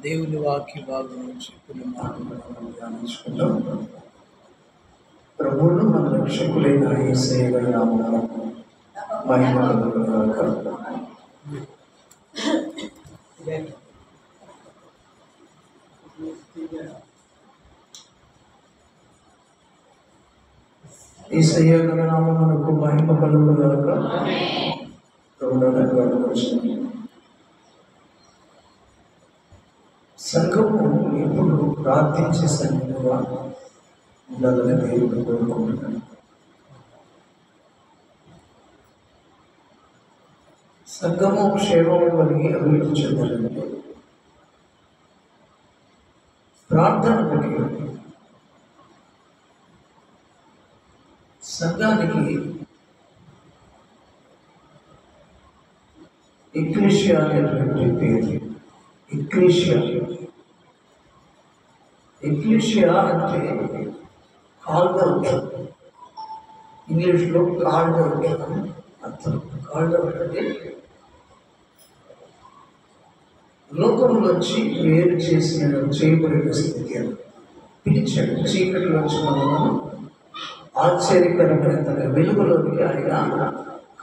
దేవుని వాక్య భాగం నుంచి కొన్ని మాటలు మనం ధ్యానించుకుందాం. ప్రభువును మన రక్షకులైన యేసయ్య గారి నామమున మహిమ కలుగును గాక. యేసయ్య గారి నామమునకు మహిమ కలుగును గాక. ప్రభువును సంఘము ఎప్పుడు ప్రార్థించే సంఘముగా ఉండాలని దేవుడు కోరుకుంటున్నాడు. సంఘము క్షేమము కలిగి అభివృద్ధి చెందాలంటే ప్రార్థన కలిగి సంఘానికి ఎక్లీషియా అనేటువంటి పేరు. ఎక్లీషియా అంటే కాల్డ్ అవుట్, ఇంగ్లీష్లో కాల్డ్ అవుట్ అని అర్థం. కాల్డ్ అవుట్ అంటే లోకంలోంచి వేరు చేయబడిన స్థితి అని పిలిచాడు. చీకటిలోంచి మనము ఆశ్చర్యకరమైన తన వెలుగులోకి ఆయన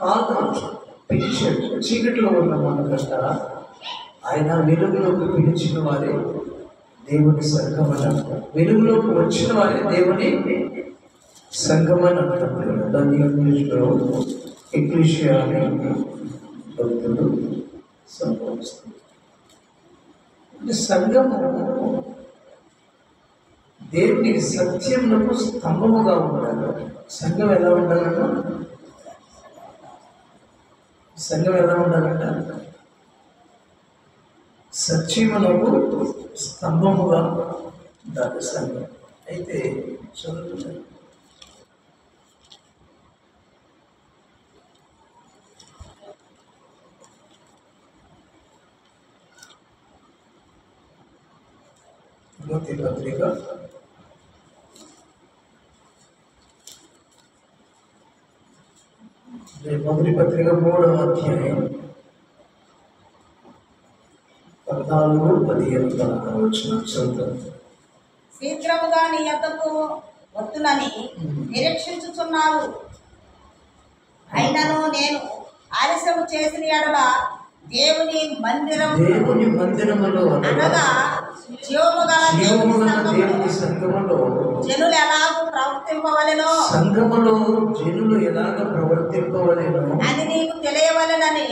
కాల్డ్ అవుట్ పిలిచాడు. చీకటిలో ఉన్న మన కష్ట ఆయన వెలుగులోకి పిలిచిన వారే దేవుని సంఘం అని అంటారు. వెలుగులోకి వచ్చిన వారే దేవుని సంఘం అని అంటారు. దాన్ని ఇంగ్లీష్లో ఎక్లీషియా అని భక్తులు సంబోధిస్తారు. అంటే సంఘము దేవునికి సత్యములకు స్తంభముగా ఉండాలి. సంఘం ఎలా ఉండాలన్నా సత్యములకు స్తంభముగా ఉండాలి సంఘం. అయితే చదువుతున్నాను. పత్రిక 3వ అధ్యాయం 14-15 శీఘ్రముగా నీ యొద్దకు వత్తునని నిరీక్షించుచున్నారు. అయినను నేను ఆలస్యము చేసిన ఎడల దేవుని మందిరములో అనగా దేవుని సంఘములో జనులు ఎలాగూ ప్రవర్తింపవలెనో అది నీకు తెలియవలెనని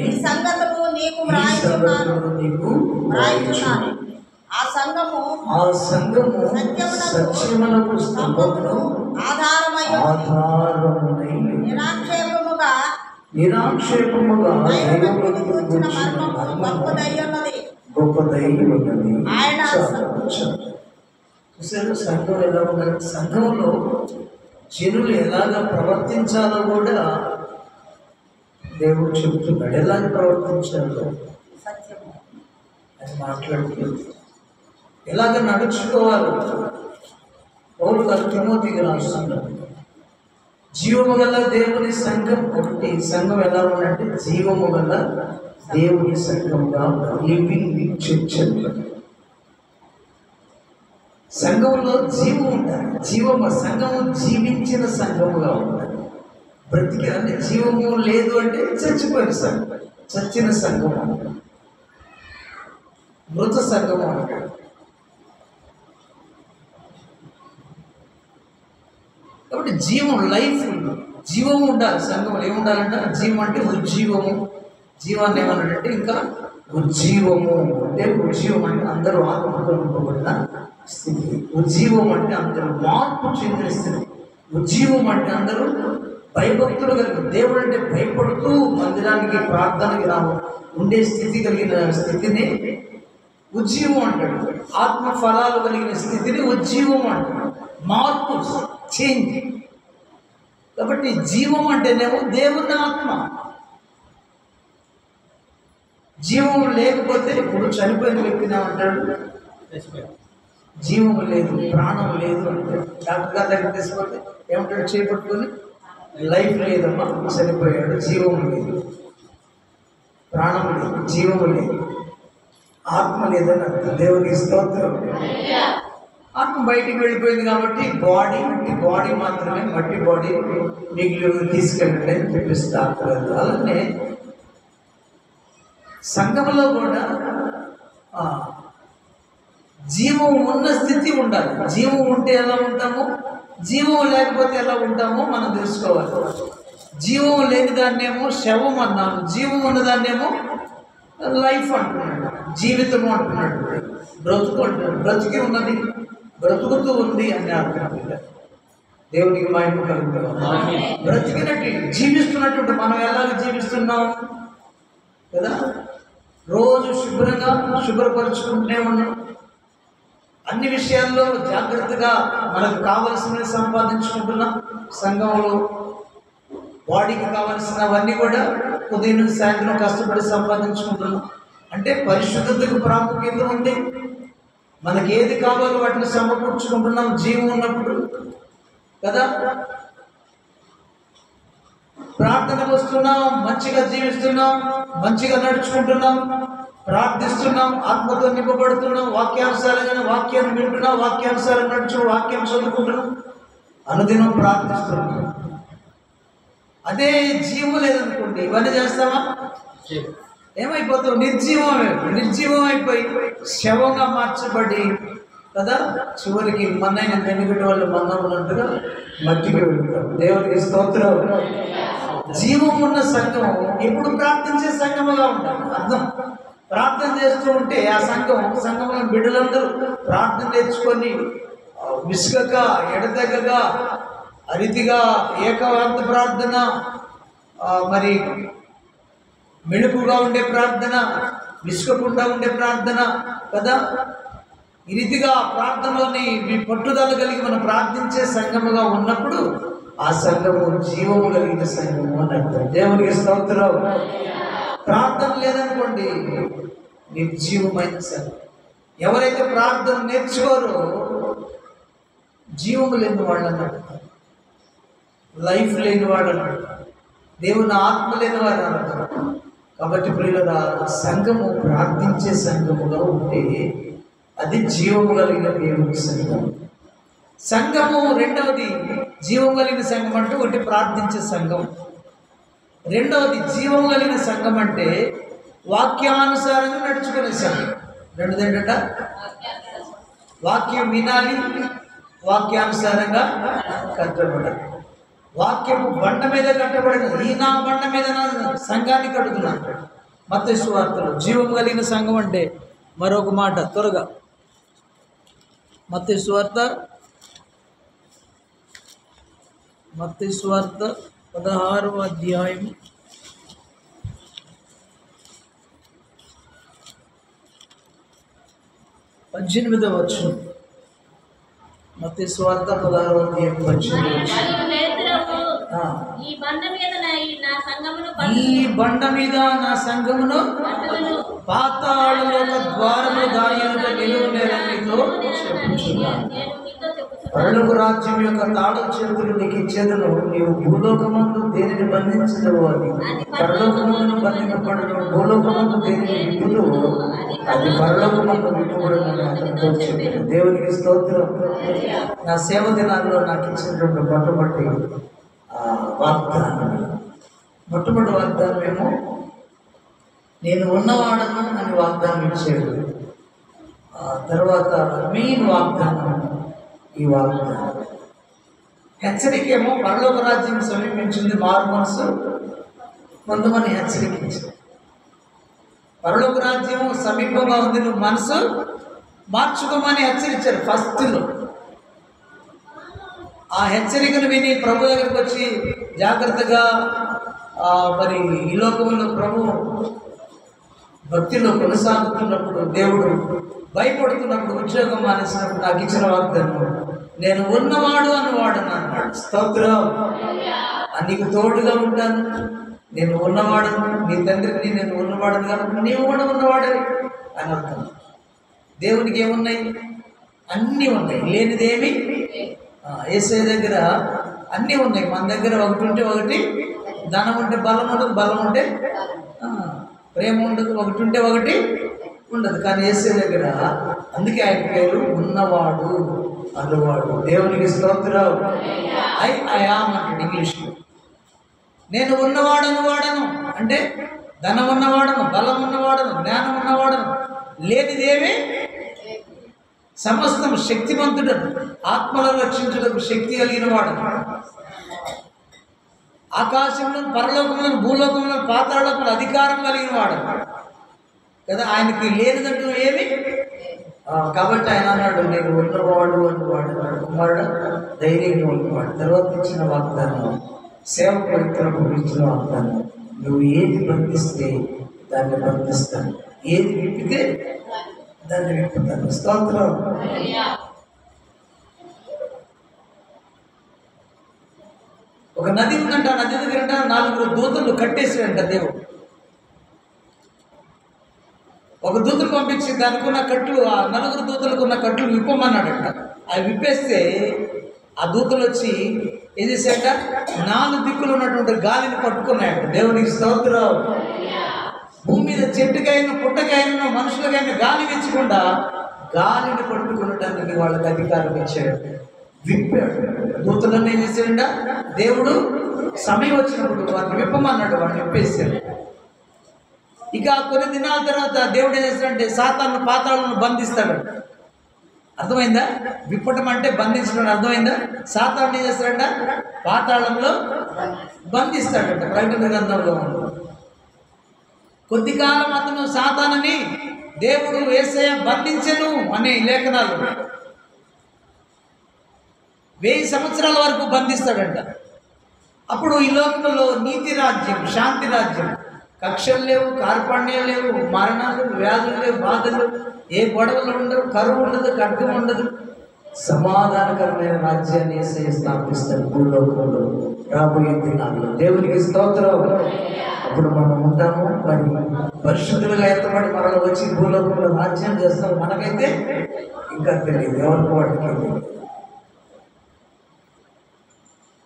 ఈ సంగతులు నీకు వ్రాయుచున్నాను. ఆ సంఘము సత్యమునకు స్తంభమును ఆధారమై నిరాక్షేపముగా గొప్పదై ఉన్నది. సంఘం ఎలా ఉండాలి? సంఘంలో జనులు ఎలాగ ప్రవర్తించాలో కూడా దేవుడు చెబుతున్నాడు. ఎలాగ ప్రవర్తించాలో అని మాట్లాడుతుంది. ఎలాగ నడుచుకోవాలి పౌలు గారు తిమోతికి రాస్తున్నారు. జీవము గల దేవుని సంఘం ఒకటి. సంఘం ఎలా ఉందంటే జీవము గల దేవుని సంఘంగా లివింగ్ చర్చ్ అంటారు. సంఘంలో జీవం ఉండాలి. సంఘము జీవించిన సంఘముగా ఉండాలి. బ్రతికి అంటే జీవము లేదు అంటే చచ్చిపోయిన సంఘం, చచ్చిన సంఘం అంటారు, మృత సంఘం అంటారు. కాబట్టి జీవము ఉండాలి. సంఘంలో ఏముండాలంటే జీవం అంటే ఉజ్జీవము. జీవాన్ని ఏమన్నాడంటే ఇంకా ఉజ్జీవము అంటే అందరూ ఆత్మతో నింపబడిన స్థితి. ఉజ్జీవం అంటే అందరూ మార్పు చెందిన స్థితి. ఉజ్జీవం అంటే అందరూ భయభక్తులు కలిగి దేవుడు అంటే భయపడుతూ మందిరానికి ప్రార్థనకి ఉండే స్థితి కలిగిన స్థితిని ఉజ్జీవం అంటాడు. ఆత్మ ఫలాలు కలిగిన స్థితిని ఉజ్జీవం అంటాడు. మార్పు, చేంజ్. కాబట్టి జీవం అంటేనేమో దేవుని ఆత్మ. జీవము లేకపోతే ఇప్పుడు చనిపోయిన వ్యక్తిని ఏమంటాడు? జీవము లేదు, ప్రాణం లేదు అంటే డాక్టర్ గారి దగ్గర తీసుకుంటే ఏమంటాడు? చేపట్టుకొని లైఫ్ లేదమ్మా, చనిపోయాడు, జీవము లేదు, ప్రాణము లేదు, జీవము లేదు. ఆత్మ లేదని అర్థం. దేవునికి స్తోత్రం. ఆత్మ బయటికి వెళ్ళిపోయింది కాబట్టి బాడీ మాత్రమే, మట్టి బాడీ మిగిలి తీసుకెళ్ళండి అని చెప్పిస్తారు. అలానే సంఘంలో కూడా జీవం ఉన్న స్థితి ఉండాలి. జీవం ఉంటే ఎలా ఉంటామో, జీవం లేకపోతే ఎలా ఉంటామో మనం తెలుసుకోవాలి. జీవం లేని దాన్నేమో శవం అన్నాను, జీవం ఉన్నదాన్నేమో లైఫ్ అంటున్నాడు, జీవితం అంటున్నాడు, బ్రతుకు అంటున్నాడు. బ్రతికి ఉన్నది, బ్రతుకుతూ ఉంది అని అర్థం. దేవునికి మహిమ కలుగుతుంది. బ్రతికినట్టు జీవిస్తున్నట్టు మనం ఎలాగ జీవిస్తున్నాం కదా, రోజు శుభ్రపరుచుకుంటూనే ఉన్నాం. అన్ని విషయాల్లో జాగ్రత్తగా మనకు కావలసినవి సంపాదించుకుంటున్నాం. సంఘంలో బాడీకి కావలసినవన్నీ కూడా ఉదయం నుంచి సాయంత్రం కష్టపడి సంపాదించుకుంటున్నాం. అంటే పరిశుద్ధతకు ప్రాముఖ్యత ఉంది. మనకి ఏది కావాలో వాటిని సమకూర్చుకుంటున్నాం జీవం ఉన్నప్పుడు కదా. ప్రార్థనకు వస్తున్నాం, మంచిగా జీవిస్తున్నాం, మంచిగా నడుచుకుంటున్నాం, ప్రార్థిస్తున్నాం, ఆత్మతో నింపబడుతున్నాం, వాక్యానుసారంగా వాక్యాన్ని వింటున్నాం, వాక్యానుసారంగా వాక్యం చదువుకుంటున్నాం, అనుదినం ప్రార్థిస్తున్నాం. అదే జీవం లేదనుకోండి, ఇవన్నీ చేస్తామా? ఏమైపోతాం? నిర్జీవం అయిపోయి శవంగా మార్చబడి కదా, చివరికి మన్నైన వెనుకటి వాళ్ళు మన్నమున్నట్టుగా మట్టికి వెళ్తాం. దేవునికి స్తోత్రం. జీవం ఉన్న సంఘం ఎప్పుడు ప్రార్థించే సంఘముగా ఉంటాం. అర్థం, ప్రార్థన చేస్తూ ఉంటే ఆ సంఘంలో బిడ్డలందరూ ప్రార్థన నేర్చుకొని విసుగక ఎడతెగగా అరితిగా ఏకవాంత ప్రార్థన, మరి మెళుకుగా ఉండే ప్రార్థన, విసుగకుండా ఉండే ప్రార్థన కదా, ఈ రీతిగా ప్రార్థనలోని పట్టుదల కలిగి మనం ప్రార్థించే సంఘముగా ఉన్నప్పుడు ఆ సంఘము జీవము కలిగిన సంఘము అని అర్థం. దేవునికి స్తోత్రం. ప్రార్థన లేదనుకోండి, నిర్జీవమైన సంఘం. ఎవరైతే ప్రార్థన నేర్చుకోరో జీవము లేని వాళ్ళని అడుగుతారు, లైఫ్ లేని వాళ్ళని అడుగుతారు, దేవుని ఆత్మ లేని వారిని అడుగుతారు. కాబట్టి ప్రియుల సంఘము ప్రార్థించే సంఘముగా ఉంటే అది జీవము కలిగిన దేవుని సంఘం. సంఘము రెండవది జీవం కలిగిన సంఘం అంటే ఒకటి ప్రార్థించే సంఘం, రెండవది జీవం కలిగిన సంఘం అంటే వాక్యానుసారంగా నడుచుకునే సంఘం. రెండోది ఏంటంట, వాక్యం వినాలి, వాక్యానుసారంగా కట్టబడాలి. వాక్యము బండ మీద కట్టబడినది, ఈ నా బండ మీద నా సంఘాన్ని కడుతున్నాను. మత్తయి సువార్తలో జీవం కలిగిన సంఘం అంటే మరొక మాట త్వరగా, మత్తయి సువార్త 16వ అధ్యాయం 18వ వచనం. మత్తయి సువార్త 16వ అధ్యాయం 18వ వచనం. ఈ బండ మీద నా సంఘమును పాతాళలోక ద్వారము దానియుట నిలువనేరనితో చెప్పుచున్నాను. పరలోక రాజ్యం యొక్క తాళం చేతులు నీకు ఇచ్చేదను, నీవు భూలోకమందు దేనిని బంధించదవు అది పరలోకమందును బంధింపబడను, భూలోకమందు దేనిని విప్పుదువు అది పరలోకమందు విప్పబడను అతనితో చెప్పాను. దేవునికి స్తోత్రం. నా సేవ దినాల్లో నాకు ఇచ్చినటువంటి మొట్టమొదటి వాగ్దానం ఏమో నేను ఉన్నవాడను అని వాగ్దానం ఇచ్చాడు. తర్వాత మెయిన్ వాగ్దానం ఈ వాగ్దానం. హెచ్చరికేమో పరలోక రాజ్యం సమీపించింది, మారు మనసు కొంతమంది హెచ్చరికించారు. పరలోక రాజ్యం సమీపంగా ఉంది, నువ్వు మనసు మార్చుకోమని హెచ్చరించారు ఫస్ట్లో. ఆ హెచ్చరికను విని ప్రభు దగ్గరికి వచ్చి జాగ్రత్తగా మరి ఈ లోకంలో ప్రభు భక్తిలో కొనసాగుతున్నప్పుడు, దేవుడు భయపడుతున్నప్పుడు, ఉద్యోగం మానేసినప్పుడు నాకు ఇచ్చిన వాగ్దానం నేను ఉన్నవాడు అన్నవాడు అన్నాడు. స్తోత్రం. నీకు తోడుగా ఉంటాను, నేను ఉన్నవాడను, నీ తండ్రిని నేను ఉన్నవాడను కాబట్టి నీవు కూడా ఉన్నవాడే అని అర్థం. దేవునికి ఏమున్నాయి? అన్నీ ఉన్నాయి, లేనిదేమి. యేసయ్య దగ్గర అన్నీ ఉన్నాయి. మన దగ్గర ఒకటి ఉంటే ఒకటి, ధనం ఉంటే బలం ఉండదు, బలం ఉంటే ప్రేమ ఉండదు, ఒకటి ఉంటే ఒకటి ఉండదు. కానీ యేసే దగ్గర అందుకే ఆయన పేరు ఉన్నవాడు అనువాడు. దేవునికి స్తోత్రం. ఐ యామ్ అంటాడు ఇంగ్లీష్లో. నేను ఉన్నవాడను వాడను అంటే ధనం ఉన్నవాడను, బలం ఉన్నవాడను, జ్ఞానం ఉన్నవాడను, లేనిదేమీ సమస్తం శక్తివంతుడను, ఆత్మలను రక్షించుటకు శక్తి కలిగిన వాడు, ఆకాశంలో పరలోకంలో భూలోకంలో పాతాళంలో అధికారం కలిగిన వాడు కదా. ఆయనకి లేనిదంటూ ఏమి. కాబట్టి ఆయన అన్నాడు, నేను ఉన్నవాడు అన్నవాడు కుమారుడు ధైర్యంగా ఉన్నవాడు. తర్వాత ఇచ్చిన వాగ్దానం, సేవ పవిత్రకు ఇచ్చిన వాగ్దానం, నువ్వు ఏది బంధిస్తే దాన్ని బంధిస్తాను, ఏది విప్పితే దాన్ని విప్పుతాను. స్తోత్రం. ఒక నది ఉందంట, ఆ నది దగ్గర 4 దూతలు కట్టేసాడంట దేవుడు. ఒక దూతలు పంపించి దానికి ఉన్న కట్లు, ఆ 4 దూతలకు ఉన్న కట్లు విప్పమన్నాడంట. అవి విప్పేస్తే ఆ దూతలు వచ్చి ఏం చేశాక 4 దిక్కులు ఉన్నటువంటి గాలిని పట్టుకున్నాయంట. దేవునికి స్తోత్రం. భూమి మీద చెట్టుకైనా పుట్టకైనా మనుషులకైనా గాలి ఇచ్చకుండా గాలిని పట్టుకునడానికి వాళ్ళకి అధికారం ఇచ్చాడు, విప్పాడు. దూతలను ఏం చేశాడంట దేవుడు, సమయం వచ్చినప్పుడు వారిని విప్పమన్నాడు, వాడిని విప్పేశాడు. ఇక కొన్ని దినాల తర్వాత దేవుడు ఏం చేస్తాడంటే సాతాను పాతాళాలను బంధిస్తాడంట. అర్థమైందా? విప్పటం అంటే బంధించడం అర్థమైందా? సాతాను ఏం చేస్తాడంట పాతాళంలో బంధిస్తాడంట. ప్రకటన గ్రంథంలో కొద్ది కాలం అతను సాతానుని దేవుడు యేసయ్య బంధించెను అనే లేఖనాలు 1000 సంవత్సరాల వరకు బంధిస్తాడంట. అప్పుడు ఈ లోకంలో నీతి రాజ్యం, శాంతి రాజ్యం, కక్షలు లేవు, కార్పణ్యాలు లేవు, మరణాలు, వ్యాధులు లేవు, బాధలు, ఏ గొడవలు ఉండవు, కరువు ఉండదు, ఖడ్గం ఉండదు. సమాధానకరమైన రాజ్యాన్ని యేసయ్య స్థాపిస్తాడు భూలోకంలో రాబోయే దినాల్లో. దేవునికి స్తోత్రం. అప్పుడు మనం ఉంటాము, మరి పరిశుద్ధులుగా ఎత్తబడి మనలో వచ్చి భూలోకంలో రాజ్యం చేస్తాం. మనకైతే ఇంకా తెలియదు, ఎవరికి వాడికి తెలియదు.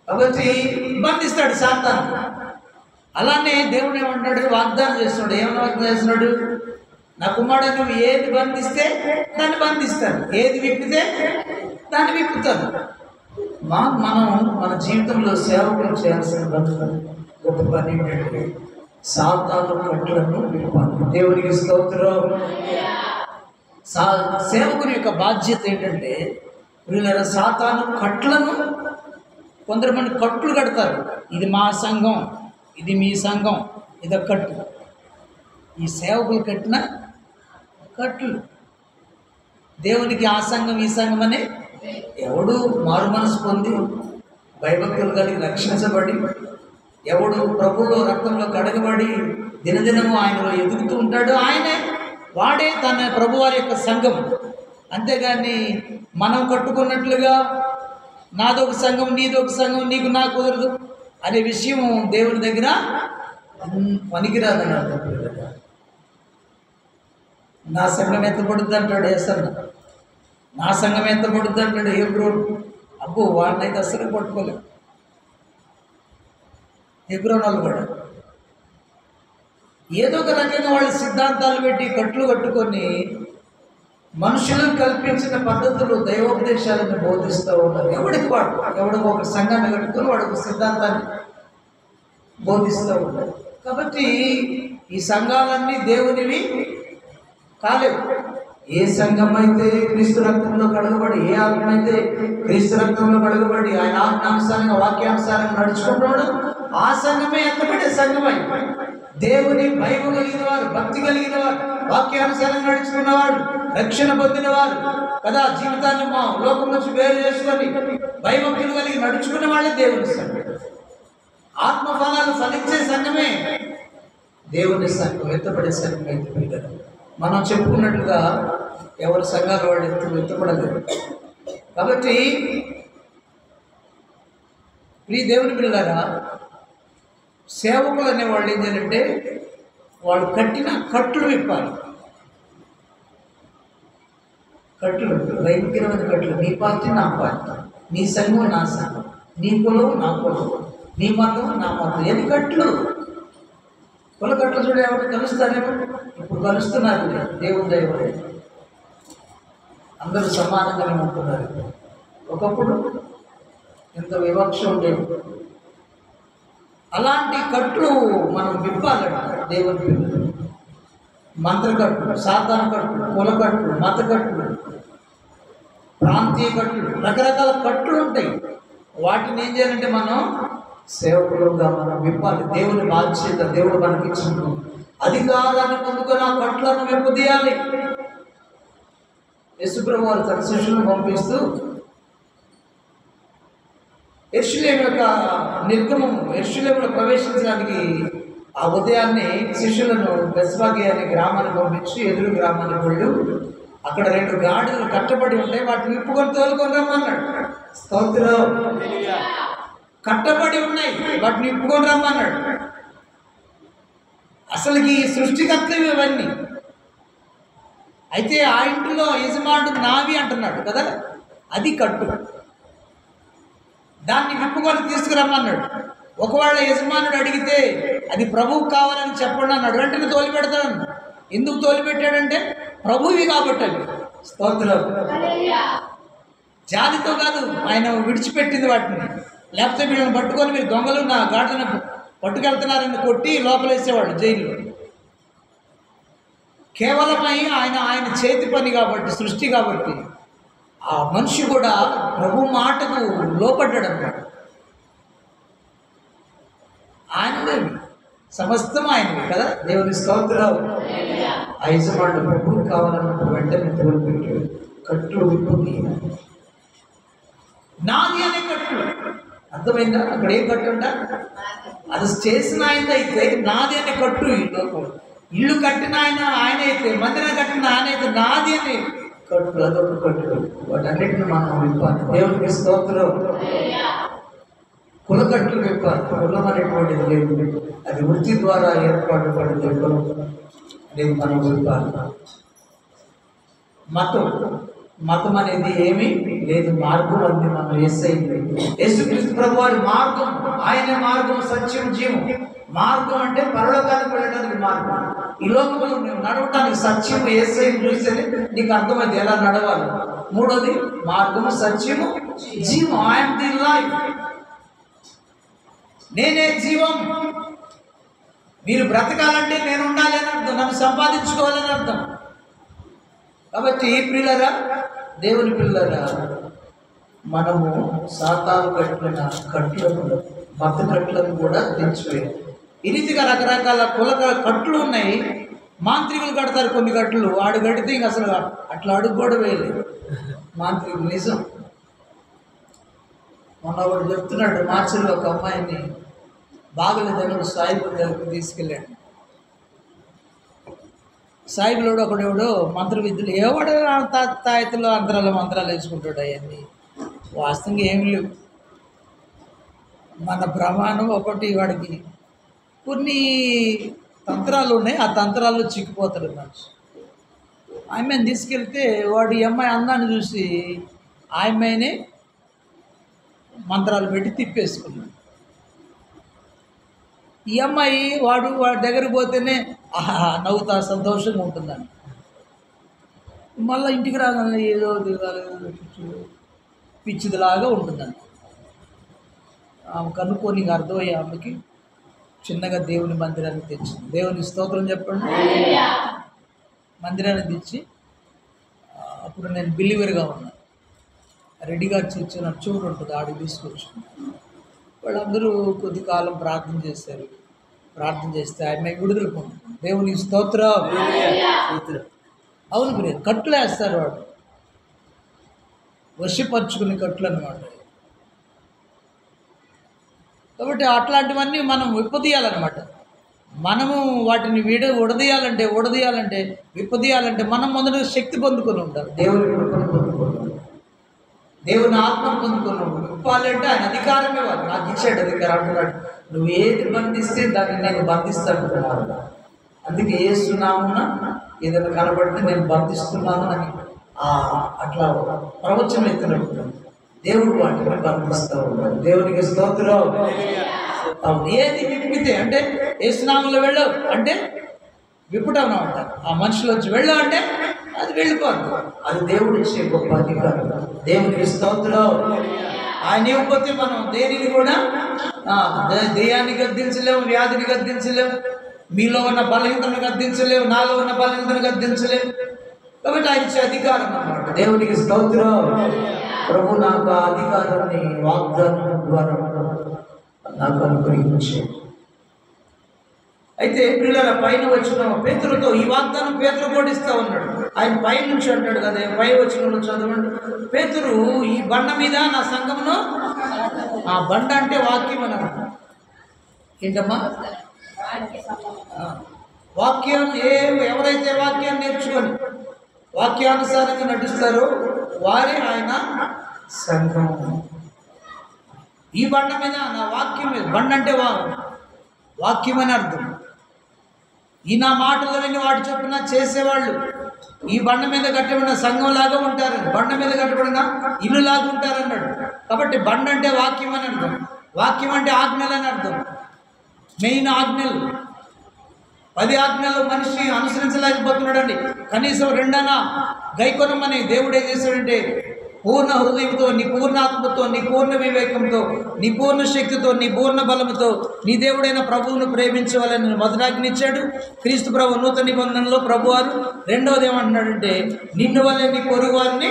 కాబట్టి బంధిస్తాడు సాతాను. అలానే దేవుడు ఏమంటాడు, వాగ్దానం చేస్తున్నాడు. ఏమైనా వాగ్దానం చేస్తున్నాడు? నా కుమారుడు నువ్వు ఏది బంధిస్తే దాన్ని బంధిస్తాను, ఏది విప్పితే దాన్ని విప్పుతాను. మనం మన జీవితంలో సేవకులు చేయాల్సిన గొప్ప పని ఏంటంటే సాతాను కట్లను విప్పాలి. దేవునికి స్తోత్రం. సేవకుని యొక్క బాధ్యత ఏంటంటే వీళ్ళ సాతాను కట్లను, కొందరు కట్లు కడతారు. ఇది మా సంఘం, ఇది మీ సంఘం, ఇది కట్టు. ఈ సేవకులు కట్టిన కట్లు. దేవునికి ఆ సంఘం ఈ సంఘం అని ఎవడు మారు మనసు పొంది భయభక్తులు కలిగి రక్షించబడి, ఎవడు ప్రభువులో రక్తంలో కడగబడి దినదినము ఆయనలో ఎదుగుతూ ఉంటాడో ఆయనే, వాడే తన ప్రభువారి యొక్క సంఘం. అంతేగాని మనం కట్టుకున్నట్లుగా నాదొక సంఘం, నీదొక సంఘం, నీకు నాకు కుదరదు అనే విషయం దేవుని దగ్గర పనికిరాదని అర్థం. నా సంఘం ఎంత పడుద్ది అంటాడు యేసన్న, నా సంఘం ఎంత పడుద్ది అంటాడు హెబ్రోను. అబ్బో, వాళ్ళనైతే అస్సలు పట్టుకోలేదు హెబ్రోన్ వాళ్ళు కూడా. ఏదో ఒక రకంగా వాళ్ళ సిద్ధాంతాలు పెట్టి కట్లు కట్టుకొని మనుషులకు కల్పించిన పద్ధతులు, దైవోపదేశాలను బోధిస్తూ ఉన్నారు. ఎవడికి ఒక సంఘాన్ని కట్టుకొని వాడు ఒక సిద్ధాంతాన్ని బోధిస్తూ ఉంటారు. కాబట్టి ఈ సంఘాలన్నీ దేవునివి కాలేవు. ఏ సంఘం అయితే క్రీస్తు రక్తంలో కడగబడి, ఏ ఆత్మ అయితే క్రీస్తు రక్తంలో కడగబడి ఆయన ఆజ్ఞానుసారంగా వాక్యానుసారంగా నడుచుకుంటాడు, ఆ సంఘమే ఎంతబడే సంఘమై దేవుని భయం కలిగిన వారు, భక్తి కలిగిన వారు, వాక్యానుసారంగా నడుచుకున్నవాడు, రక్షణ పొందిన వారు కదా, జీవితాన్ని మా లోకం నుంచి వేరు చేసుకొని భయభక్తులు కలిగి నడుచుకున్న వాళ్ళే దేవుని సంఘం. ఆత్మఫలాలు ఫలించే సంఘమే దేవుని సంఘం, ఎత్తపడే సంఘం అయితే. మనం చెప్పుకున్నట్లుగా ఎవరి సంఘాలు వాళ్ళు ఎత్తపడలేదు. కాబట్టి ప్రియ దేవుని పిల్లలారా, సేవకులు అనేవాళ్ళు ఏం చేయాలంటే వాళ్ళు కట్టిన కట్లు విప్పాలి. కట్లు, భయంకరమైన కట్లు. నీ పార్టీ నా పార్టీ, నీ సంఘం నా సంఘం, నీ కులం నా కులం, నీ మతం నా మతం. ఎన్ని కట్లు? కుల కట్లు చూడ ఎవరు కలుస్తారేమో. ఇప్పుడు కలుస్తున్నారు దేవుని దయ వల్ల. అందరూ సమానంగానే ఉంటున్నారు. ఒకప్పుడు ఎంత వివక్ష ఉండేది. అలాంటి కట్లు మనం విప్పాలంట దేవుని పిల్లలు. మంత్రకట్లు, సాతాను కట్లు, కుల కట్లు, మత కట్లు, ప్రాంతీయ కట్లు, రకరకాల కట్లు ఉంటాయి. వాటిని ఏం చేయాలంటే మనం సేవకులుగా మనం విప్పాలి. దేవుని బాధ్యత, దేవుడు మనకి ఇచ్చిన అధికారాన్ని పొందుకొని ఆ కట్లను విప్పదీయాలి. యేసుప్రభువు వారు తన శిష్యులను పంపిస్తూ యెరూషలేము యొక్క నిర్గమం, యెరూషలేములో ప్రవేశించడానికి ఆ ఉదయాన్నే శిష్యులను బెత్ఫాగే అనే గ్రామాన్ని పంపించి ఎదురు గ్రామానికి వెళ్ళు, అక్కడ 2 గాడిదలు కట్టబడి ఉంటాయి, వాటిని విప్పుకొని తోలుకొని రమ్మన్నాడు. స్తోత్రం. కట్టబడి ఉన్నాయి, వాటిని విప్పుకొని రమ్మన్నాడు. అసలుకి సృష్టికర్త ఇవన్నీ. అయితే ఆ ఇంటిలో యజమానుడు నావి అంటున్నాడు కదా, అది కట్టు. దాన్ని విప్పుకొని తీసుకురమ్మన్నాడు. ఒకవేళ యజమానుడు అడిగితే అది ప్రభువుకు కావాలని చెప్పండి అన్నాడు. వెంటనే తోలి పెడతాడు. ఎందుకు తోలి పెట్టాడంటే ప్రభువి కాబట్టి. అవి స్తోత్రం. జాతితో కాదు ఆయన విడిచిపెట్టింది వాటిని. లేకపోతే వీళ్ళని పట్టుకొని మీరు దొంగలు నా గాడిదను పట్టుకెళ్తున్నారని కొట్టి లోపలేసేవాడు జైల్లో. కేవలం ఆయన చేతి పని కాబట్టి, సృష్టి కాబట్టి ఆ మనిషి కూడా ప్రభు మాటకు లోపడ్డాడు అన్నమాట. ఆయనదే సమస్తం ఆయనవి కదా. దేవుని స్తోత్రాలు. ఆ యజమానుడు ప్రభువు కావాలన్నప్పుడు వెంటనే తోలుపెట్టాడు. కట్లు విప్పుని నాది అనే కట్లు. అర్థమైందా? అక్కడ ఏం కట్టు అంట? అది చేసిన ఆయన అయితే నాది అనే కట్టు. ఈ లోకం ఇల్లు కట్టిన ఆయన అయితే, మందిరం కట్టిన ఆయన అయితే నాది అని కట్టు. అదొక కట్టు. వాటన్నిటిని మనం విప్పాలి. దేవునికి స్తోత్రం. కులకట్లు విప్పాలి. కులం అనేటువంటిది లేదు, అది వృత్తి ద్వారా ఏర్పాటు పడింది. కులం అనేది మనం విప్పాలి. మతం అనేది ఏమీ లేదు, మార్గం అనేది మనం యేసయ్య. యేసుక్రీస్తు ప్రభు వారి మార్గం, ఆయనే మార్గం, సత్యం, జీవం. మార్గం అంటే పరలోకానికి వెళ్ళడానికి మార్గం. ఈ లోకంలో నువ్వు నడవటానికి సత్యం యేసయ్యను చూస్తేనే నీకు అర్థమైంది ఎలా నడవాలి. మూడోది మార్గము, సత్యము, జీవం. I'm the life. నేనే జీవం. మీరు బ్రతకాలంటే నేను ఉండాలి అని అర్థం, నన్ను సంపాదించుకోవాలని అర్థం. కాబట్టి ప్రియులారా, దేవుని పిల్లరా, మనము సాతాను కట్టిన కట్లను, మత కట్లను కూడా తెచ్చిపోయాం. ఈ రీతిగా రకరకాల కుల కట్లు ఉన్నాయి. మాంత్రికులు కడతారు కొన్ని కట్లు. వాడు కడితే ఇంక అసలు అట్లా అడుగు కూడా వేయలేదు మాంత్రికులు. నిజం. మొన్న ఒకటి చెప్తున్నాడు, మార్చిలో ఒక అమ్మాయిని బాగలేదని సాయిబు దగ్గరికి తీసుకెళ్ళాడు. సాయిబులోడు ఒకడెవడో మంత్ర విద్యలు ఏవాడు తాయితలో మంత్రాలు వేసుకుంటాడు. అవన్నీ వాస్తవంగా ఏమి లేవు. మన ప్రమాణం ఒకటి, వాడికి కొన్ని తంత్రాలు ఉన్నాయి, ఆ తంత్రాల్లో చిక్కిపోతాడు మనిషి. ఆమెను తీసుకెళ్తే వాడు ఈ అమ్మాయి అందాన్ని చూసి ఆమెనే మంత్రాలు పెట్టి తిప్పేసుకున్నాడు. ఈ అమ్మాయి వాడి దగ్గరికి పోతేనే నవ్వుతా సంతోషంగా ఉంటుందని. మళ్ళీ ఇంటికి రాగానే ఏదో పిచ్చిదిలాగా ఉంటుందని ఆమె కనుక్కొని అర్థమయ్యే ఆమెకి చిన్నగా దేవుని మందిరాన్ని తెచ్చింది. దేవుని స్తోత్రం చెప్పండి. మందిరాన్ని తెచ్చి అప్పుడు నేను బిలీవర్గా ఉన్నాను. రెడీగా ఇచ్చిన చూడు ఉంటుంది, ఆడికి తీసుకొచ్చి వాళ్ళందరూ కొద్ది కాలం ప్రార్థన చేశారు. ప్రార్థన చేస్తే ఆమె విడుదల పొందుతుంది. దేవుని స్తోత్రం. అవును ప్రియ, కట్లు వేస్తారు వాడు, వశపరుచుకునే కట్లు అన్నమాట. కాబట్టి అట్లాంటివన్నీ మనం విప్పదీయాలన్నమాట. మనము వాటిని ఉడదీయాలంటే విప్పదీయాలంటే మనం మొదట శక్తి పొందుకొని ఉండాలి. దేవుని కృపను పొందుకోవాలి, దేవుని ఆత్మను పొందుకున్నాడు. విప్పాలంటే ఆయన అధికారం ఇవ్వాలి. నాకు ఇచ్చాడు అధికారం అంటున్నాడు. నువ్వు ఏది బంధిస్తే దాన్ని నేను బంధిస్తాను. అందుకే యేసునామమున ఏదైనా కనబడితే నేను బంధిస్తున్నాను అని అట్లా ప్రవచనం ఎత్తినట్టు దేవుడు వాటిని బంధిస్తూ ఉన్నాడు. దేవునికి స్తోత్రం. ఏది విప్పితే అంటే యేసునామంలో వెళ్ళవు అంటే విప్పటం అన్నమాట. ఆ మనిషిలోంచి వెళ్ళు అంటే అది వెళ్ళిపోద్దు. అది దేవుడు ఇచ్చే గొప్ప అధికారం. దేవునికి స్తోత్రం. ఆయన ఇవ్వకపోతే మనం దేనిని కూడా దెయ్యాన్ని గద్దించలేము, వ్యాధిని గద్దించలేము, మీలో ఉన్న బలహీనతను గద్దించలేము, నాలో ఉన్న బలహీనతను గద్దించలేము. కాబట్టి ఆయన ఇచ్చే అధికారం అన్నమాట. దేవునికి స్తోత్రం. ప్రభు నాకు ఆ అధికారాన్ని వాగ్దానం ద్వారా నాకు అనుగ్రహించే. అయితే పిల్లల పైన వచ్చిన పేతురుతో ఈ వాగ్దానం పేతురు కూడా ఇస్తా ఉన్నాడు. ఆయన పై నుంచి అంటాడు కదా, పై వచ్చిన చదవండి. పేతురు ఈ బండ మీద నా సంఘమును, ఆ బండ అంటే వాక్యం అని ఏంటమ్మా? వాక్యాన్ని ఎవరైతే వాక్యాన్ని నేర్చుకొని వాక్యానుసారంగా నడుస్తారో వారే ఆయన సంఘం. ఈ బండ మీద నా వాక్యం మీద, బండ అంటే వాక్యం అని అర్థం. ఈ నా మాటలు విని వాటి చొప్పున చేసేవాళ్ళు ఈ బండ మీద కట్టబడిన సంఘం లాగా ఉంటారని, బండ మీద కట్టబడిన ఇల్లు లాగా ఉంటారన్నాడు. కాబట్టి బండ అంటే వాక్యం అని అర్థం. వాక్యం అంటే ఆజ్ఞలు అని అర్థం. మెయిన్ ఆజ్ఞలు 10 ఆజ్ఞలు మనిషి అనుసరించలేకపోతున్నాడండి. కనీసం 2 గైకొనమని దేవుడు ఏం చేశాడంటే, పూర్ణ హృదయంతో, నీ పూర్ణ ఆత్మతో, నీ పూర్ణ వివేకంతో, నీ పూర్ణ శక్తితో, నీ పూర్ణ బలముతో నీ దేవుడైన ప్రభువును ప్రేమించవాలని మొదటాజ్ఞనిచ్చాడు. క్రీస్తు ప్రభు నూతన నిబంధనలో ప్రభువారు రెండవది ఏమంటున్నాడంటే, నిన్ను వల్లే నీ పొరుగు వారిని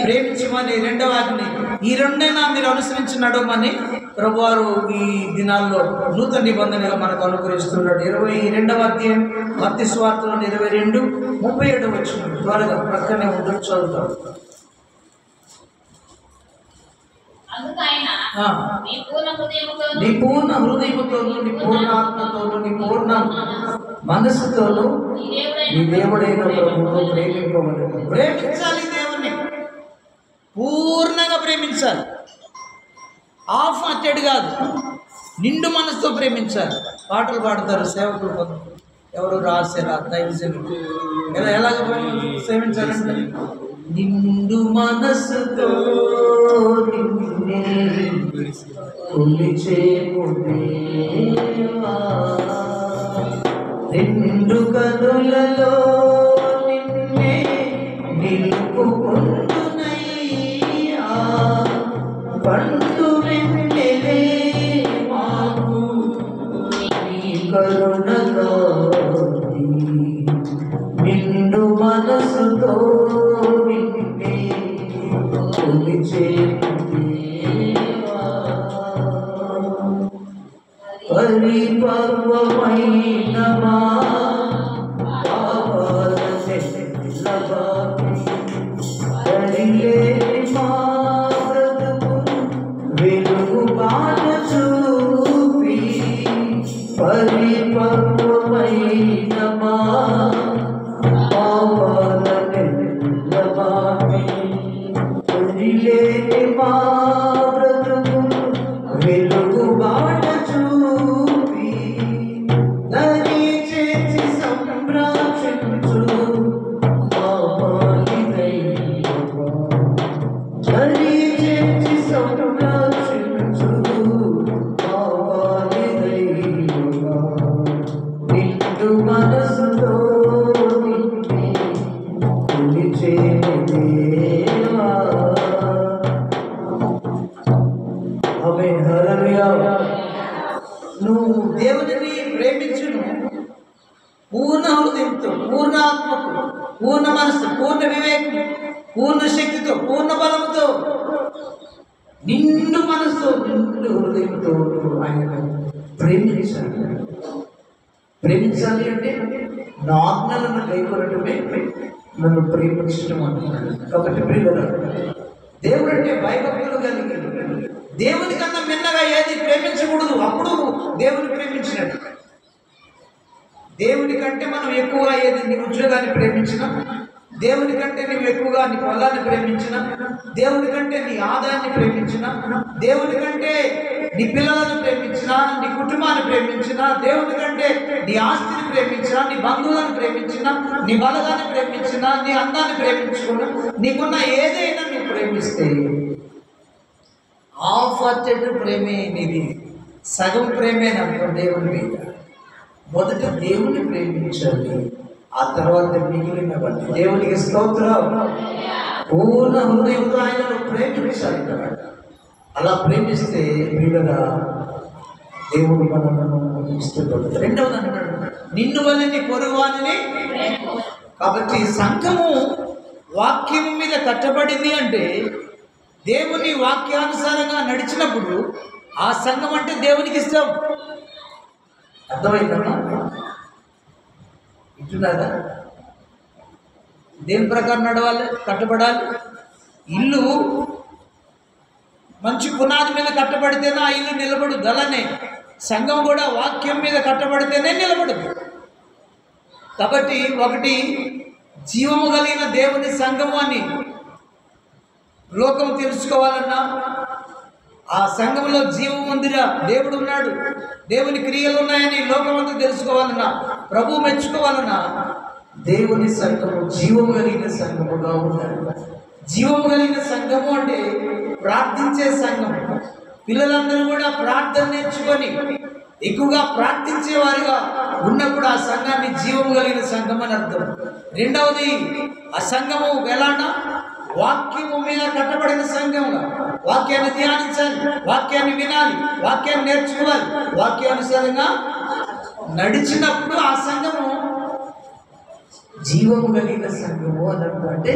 ప్రేమించమని 2వ ఆజ్ఞ. ఈ 2 మీరు అనుసరించి నడవమని ప్రభువారు ఈ దినాల్లో నూతన నిబంధనగా మనకు అనుగ్రహిస్తున్నాడు. 22వ అధ్యాయం మత్తయి సువార్తలో 22:37 వచ్చిన త్వరగా ప్రక్కనే ఉండొచ్చు, చదువుతాం. నీ పూర్ణ హృదయముతోను, నీ పూర్ణ ఆత్మతోను, నీ పూర్ణ మనస్సుతోను నీ దేవుడైన ప్రభువును ప్రేమింపవలెను. ప్రేమించాలి, దేవుణ్ణి పూర్ణంగా ప్రేమించాలి. హాఫ్ హార్టెడ్ కాదు, నిండు మనసుతో ప్రేమించాలి. పాటలు పాడతారు సేవకులు, ఎవరు రాశారు దైవజనులు, ఎలాగ సేవించాలంటే నిండు మనసుతో నిన్నే కొలిచేము దేవా, నిండు కనులలో నిన్నే నిలుపుకొందునయ్యా, పండు వెన్నెలే మాకు నీ కరుణతో, నిండు మనసుతో నిన్నే కొలిచేము దేవా, పరిపక్వమైన మా పాపాలెల్లబాపి, మా బ్రతుకు వెలుగు బాట చూపి, పరిపక్వమైన మా పాపాలెల్లబాపి, వదిలేని మా బ్రతుకు వెలుగు బాట చూపి, నది చేసి సంరక్షించు మా మాలిదైవమా, నది చేసి సంరక్షించు మా మాలిదైవమా, నిండు మనసుతో నిన్నే కొలిచేము దేవా. ఆమేన్, హల్లెలూయా. నువ్వు దేవుడిని ప్రేమించును పూర్ణ హృదయంతో, పూర్ణ ఆత్మతో, పూర్ణ మనసు, పూర్ణ వివేకం, పూర్ణ శక్తితో, పూర్ణ బలముతో, నిండు మనసుతో, నిండు హృదయంతో ఆయన ప్రేమించాలి. ప్రేమించాలి అంటే నా ఆజ్ఞలను కైకొనటమే నన్ను ప్రేమించడం అంటున్నాడు. కాబట్టి ప్రియులారా, దేవుడు అంటే భయభక్తులు కలిగి దేవుని కన్నా మిన్నగా ఏది ప్రేమించకూడదు. అప్పుడు దేవుని ప్రేమించినట్టు. దేవుని కంటే మనం ఎక్కువగా ఏది నీ ఉద్యోగాన్ని ప్రేమించినా, దేవుని కంటే నువ్వు ఎక్కువగా నీ పొలాన్ని ప్రేమించినా, దేవుని కంటే నీ ఆదాయాన్ని ప్రేమించినా, దేవుని కంటే నీ పిల్లలను ప్రేమించినా, నీ కుటుంబాన్ని ప్రేమించినా, దేవుని కంటే నీ ఆస్తిని ప్రేమించినా, నీ బంధువులను ప్రేమించినా, నీ బలగాన్ని ప్రేమించినా, నీ అందాన్ని ప్రేమించుకున్నా, నీకున్న ఏదైనా నువ్వు ప్రేమిస్తే హాఫ్ హార్టెడ్ ప్రేమే నీది, సగం ప్రేమే నమ్మకం దేవుని మీద. మొదట దేవుని ప్రేమించాలి, ఆ తర్వాత మిగిలినవన్నీ. దేవునికి స్తోత్రం. పూర్ణ హృదయంతో ఆయనను ప్రేమించాలి కదా. అలా ప్రేమిస్తే వీళ్ళగా దేవుడు మనలను ఇష్టపడతాడు. రెండవది అంటాడు, నిన్ను వల్ల నీ పొరుగువానిని. కాబట్టి సంఘము వాక్యం మీద కట్టబడింది అంటే దేవుని వాక్యానుసారంగా నడిచినప్పుడు ఆ సంఘం అంటే దేవునికి ఇష్టం. అర్థమైందమ్మా? ఇట్టున్నారా? దేని ప్రకారం నడవాలి, కట్టబడాలి. ఇల్లు మంచి పునాది మీద కట్టబడితేనే ఆ ఇల్లు నిలబడు. అలానే సంఘం కూడా వాక్యం మీద కట్టబడితేనే నిలబడదు. కాబట్టి ఒకటి జీవము కలిగిన దేవుని సంఘము అని లోకం తెలుసుకోవాలన్నా, ఆ సంఘంలో జీవం ఉందిరా, దేవుడు ఉన్నాడు, దేవుని క్రియలు ఉన్నాయని లోకం అంతా తెలుసుకోవాలన్నా, ప్రభు మెచ్చుకోవాలన్నా, దేవుని సంఘము జీవము కలిగిన సంఘముగా ఉండాలి. జీవము కలిగిన సంఘము అంటే ప్రార్థించే సంఘం. పిల్లలందరూ కూడా ప్రార్థన నేర్చుకొని ఎక్కువగా ప్రార్థించేవారుగా ఉన్నప్పుడు ఆ సంఘాన్ని జీవము కలిగిన సంఘం అని అర్థం. రెండవది, ఆ సంఘము ఎలానా వాక్యము మీద కట్టబడిన సంఘంగా. వాక్యాన్ని ధ్యానించాలి, వాక్యాన్ని వినాలి, వాక్యాన్ని నేర్చుకోవాలి, వాక్యానుసారంగా నడిచినప్పుడు ఆ సంఘము జీవము కలిగిన సంఘము అని అర్థం. అంటే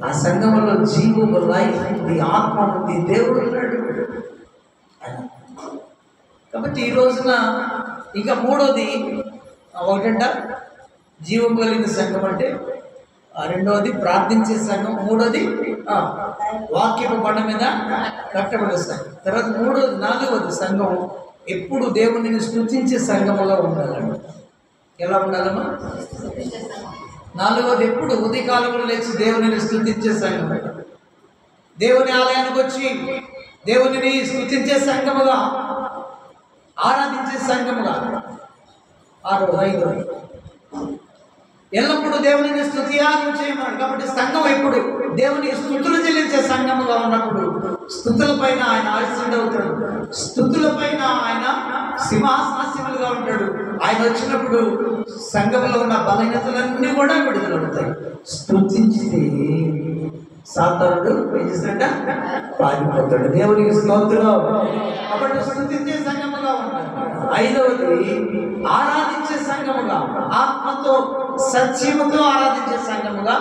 ఆ సంఘంలో జీవము, లైఫ్ ఉంది, ఆత్మ ఉంది, దేవుడు ఉన్నాడు. కాబట్టి ఈ రోజున ఇక మూడోది ఒకటంట జీవం కలిగిన సంఘం అంటే, రెండవది ప్రార్థించే సంఘం, మూడోది వాక్యపు బండ మీద కట్టబడే సంఘం. తర్వాత మూడోది, నాలుగవది సంఘం ఎప్పుడు దేవుడిని స్తుతించే సంఘముగా ఉండాలండి. ఎలా ఉండాలమ్మా? నాలుగవది ఎప్పుడు ఉదయకాలంలో లేచి దేవునిని స్తుతించే సంఘం, దేవుని ఆలయానికి వచ్చి దేవునిని స్తుతించే సంఘముగా, ఆరాధించే సంఘముగా. ఆరవది, ఐదవది ఎల్లప్పుడూ దేవునిని స్తుతియాగం చేయమన్నాడు. కాబట్టి సంఘం ఎప్పుడు దేవునికి స్తుతులు చెల్లించే సంఘముగా ఉన్నప్పుడు స్తుతుల పైన ఆయన ఆశీర్వదించాడు, స్తుతుల పైన ఆయన సింహాసనాసీనులుగా ఉంటాడు. ఆయన వచ్చినప్పుడు సంఘంలో ఉన్న బలహీనతలన్నీ కూడా విడుదలవుతాయి. స్తుతించితే సాతానుడు ఏం చేస్తాడ? పారిపోతాడు. దేవునికి స్తోత్రం. కాబట్టి స్తుతించే సంఘముగా ఉంటాడు. ఐదవది, ఆరాధించే సంఘముగా, ఆత్మతో సత్యముతో ఆరాధించే సంఘముగా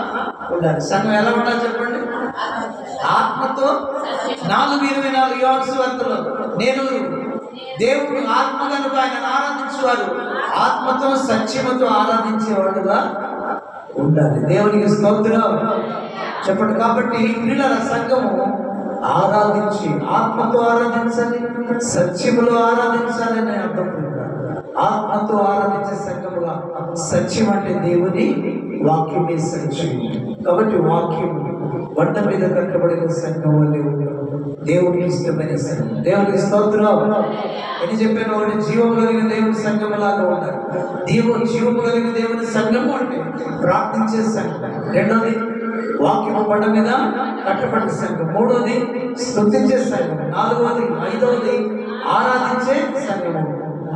ఉండాలి. సంఘం ఎలా ఉండాలి చెప్పండి? ఆత్మతో. 4:24 యోహాను సువార్తలో, నేను దేవుడు ఆత్మ కనుక ఆయన ఆరాధించేవారు ఆత్మతో సత్యముతో ఆరాధించేవాడుగా ఉండాలి. దేవునికి స్తోత్రం చెప్పండి. కాబట్టి పిల్లల సంఘము ఆరాధించి ఆత్మతో ఆరాధించాలి, సత్యములో ఆరాధించాలి అనే అర్థం. ఆత్మతో ఆరాధించే సంఘముగా. సత్యం అంటే దేవుని వాక్యమే సత్యం. కాబట్టి వాక్యం బండ మీద కట్టబడిన సంఘం వల్లే దేవునికి ఇష్టమైన సంఘం. దేవునికి స్తోత్రం. అని చెప్పాను, ఒకటి జీవం కలిగిన దేవుని సంఘం లాగా ఉండాలి. జీవము కలిగిన దేవుని సంఘము అంటే ప్రార్థించే సంఘం. రెండోది వాక్యము బండ మీద కట్టబడిన సంఘం. మూడోది స్తుతించే సంఘం. నాలుగవది, ఐదవది ఆరాధించే సంఘము.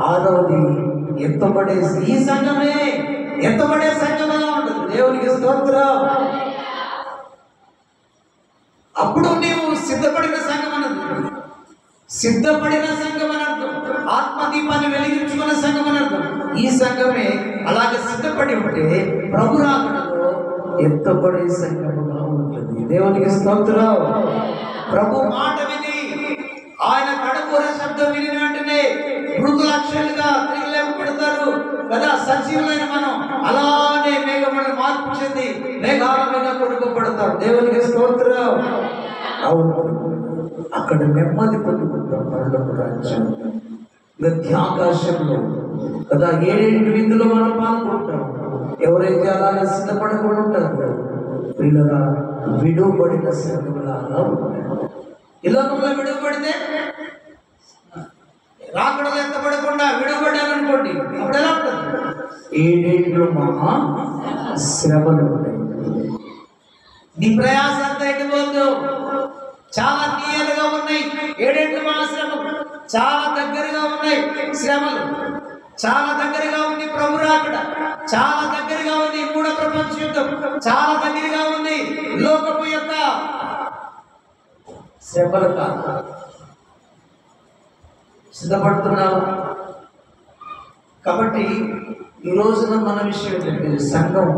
ఆరవది ఎత్తబడే. ఈ సంఘమే ఎత్తబడే సంఘంగా ఉంటుంది. దేవునికి స్తోత్రం. అప్పుడు నీవు సిద్ధపడిన సంఘం అన్నది, సిద్ధపడిన సంఘం అని అర్థం. ఆత్మదీపాన్ని వెలిగించుకున్న సంఘం అని అర్థం. ఈ సంఘమే అలాగే సిద్ధపడి ఉంటే ప్రభు రాకడలో ఎత్తబడే సంఘముగా ఉంటుంది. దేవునికి స్తోత్రం. ప్రభు మాట విని ఆయన కడపూర శబ్దం విని వెంటనే మృతులక్షలుగా తిరిగి లేపబడతారు కదా. సజీవులైన మనం అలానే మేఘములను మార్పు చెంది మేఘాల మీద కొడుకోబడతారు. దేవునికి స్తోత్రం. అవును, అక్కడ నెమ్మది పొందుకుంటాం. పరలోక రాజ్యం ఆకాశంలో కదా 7 విందులో మనం పాల్గొంటాం. ఎవరైతే అలాగే సిద్ధపడకుండా ఉంటారో పిల్లగా విడువబడిన సంఘములాగా ఉంటారు. ఈ లోకంలో విడువబడితే రాకడలో ఎత్తబడకుండా విడువబడ్డాలనుకోండి, అప్పుడు ఎలా ఉంటుంది? 7 మహా శ్రమలు ఉంటాయి. నీ ప్రయాస అంతా ఎటుపోద్దు. చాలా నియర్గా ఉన్నాయి 7 మహాశ్రమలు, చాలా దగ్గరగా ఉన్నాయి శ్రమలు. చాలా దగ్గరగా ఉంది ప్రభు రాకడ, చాలా దగ్గరగా ఉంది మూడో ప్రపంచ యుద్ధం, చాలా దగ్గరగా ఉంది లోకపు యొక్క శ్రమల కాలం. సిద్ధపడుతున్నాము. కాబట్టి ఈ రోజున మన విషయం ఏంటంటే సంఘం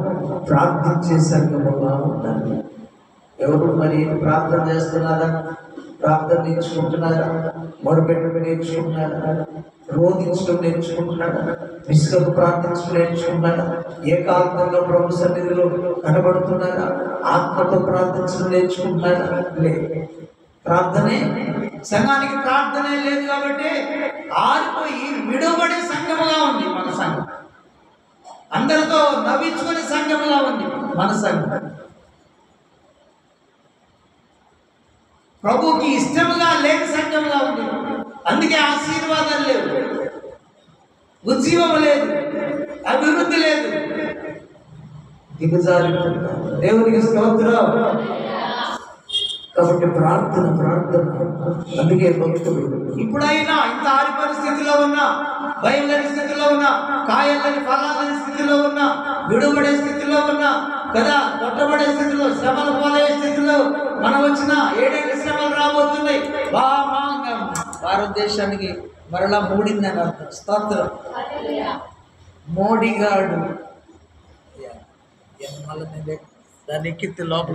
ప్రార్థించే సంఘముగా ఉండాలి. ఎవరు మరి ప్రార్థన చేస్తున్నారా? ప్రార్థన నేర్చుకుంటున్నారా? మొరపెట్టడం నేర్చుకుంటున్నారా? రోధించడం నేర్చుకుంటున్నారా? విసుగకు ప్రార్థించడం నేర్చుకుంటున్నారా? ఏకాంతంగా ప్రభు సన్నిధిలో కనబడుతున్నారా? ఆత్మతో ప్రార్థించడం నేర్చుకుంటున్నారా? లేదు. ప్రార్థనే సంఘానికి ప్రార్థనే లేదు కాబట్టి ఆరిపోయి విడుబడే సంఘముగా ఉంది మన సంఘం. అందరితో నవ్వించుకునే సంఘముగా ఉంది మన సంఘం. ప్రభుకి ఇష్టముగా లేని సంఘముగా ఉంది. అందుకే ఆశీర్వాదాలు లేవు, ఉజ్జీవం లేదు, అభివృద్ధి లేదు, దిగజారి. దేవునికి స్తోత్రం. కాబట్టి ప్రార్థన ప్రార్థన. అందుకే భక్తుడు ఇప్పుడైనా ఇంత ఆరి పరిస్థితిలో ఉన్నా, భయం లేని స్థితిలో ఉన్నా, కాయలని ఫలాలని స్థితిలో ఉన్నా, విడుబడే స్థితిలో ఉన్నా కదా, కొట్టబడే స్థితిలో, శ్రమలు పోలే స్థితిలో మనం వచ్చిన 7 శ్రమలు రాబోతున్నాయి. భారతదేశానికి మరలా మూడిందని అర్థం. స్తోత్రం. మోడీ గాడు మళ్ళీ దాన్ని ఎక్కితే లోపల